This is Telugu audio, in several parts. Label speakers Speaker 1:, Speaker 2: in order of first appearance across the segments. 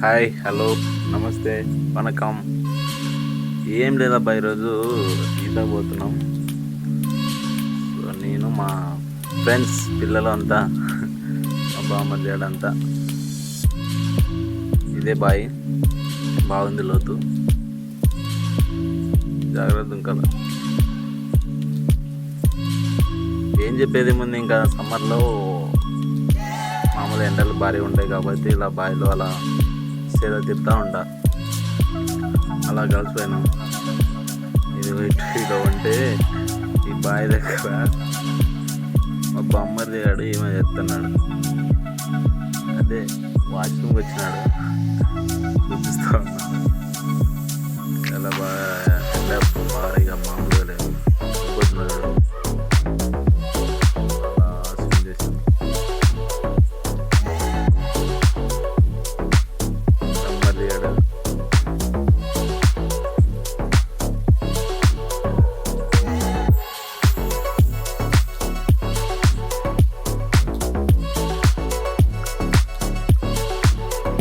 Speaker 1: హాయ్, హలో, నమస్తే, వనకం. ఏం లేదబ్బా, ఈరోజు ఈత పోతున్నాం. సో నేను మా ఫ్రెండ్స్ పిల్లలు అంతా మా బామ్మర్దేడంతా. ఇదే బాయ్, బాగుంది లోతు, జాగ్రత్త కదా. ఏం చెప్పేది ముందు, ఇంకా సమ్మర్లో మామూలు ఎండలు భారీ ఉంటాయి కాబట్టి ఇలా బావిలో అలా సేద తిప్పుతూ ఉంటా. అలా కలిసిపోయినాం. ఇది ఇదో ఉంటే ఈ బావి దగ్గర మా బొమ్మర్ దిగాడు, ఏమో చెప్తున్నాడు. అదే వాష్రూమ్కి వచ్చినాడు, చూపిస్తూ ఉన్నాడు. చాలా బాగా భారీగా మామూలుగా లేదు పోతున్నాడు.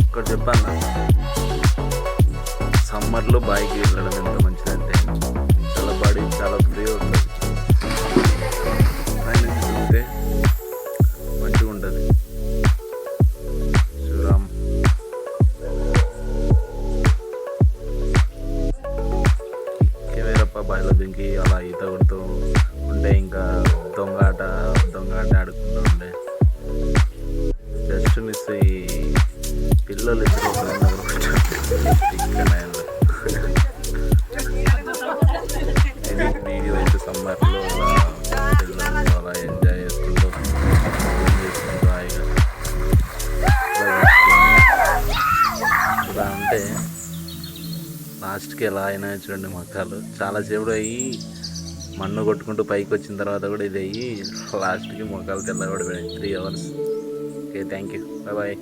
Speaker 1: ఇక్కడ చెప్పాను, సమ్మర్లో బాయికి వెళ్ళడం ఎంత మంచిదంటే చాలా బాడీ చాలా ఫ్రీ అవుతుంది. పైన చూస్తే మంచిగా ఉంటుంది. శివరామ్ వేరప్ప బాయిలో దింకి అలా ఈత కొడుతూ ఉంటే ఇంకా దొంగ ఆట ఆడుకుంటూ ఉండే. జస్ట్ మిస్ ఈ పిల్లలు ఇద్దరు వీడియో అయితే సమ్మర్లో పిల్లలు అలా ఎంజాయ్ చేసుకుంటూ హాయిగా ఇలా ఉంటే లాస్ట్కి ఎలా అయినా చూడండి మొక్కలు చాలాసేపు అయ్యి మన్ను కొట్టుకుంటూ పైకి వచ్చిన తర్వాత కూడా ఇది అయ్యి లాస్ట్కి మొక్కలు తెల్లగొడిపోయాయి 3 hours. Okay, thank you, bye.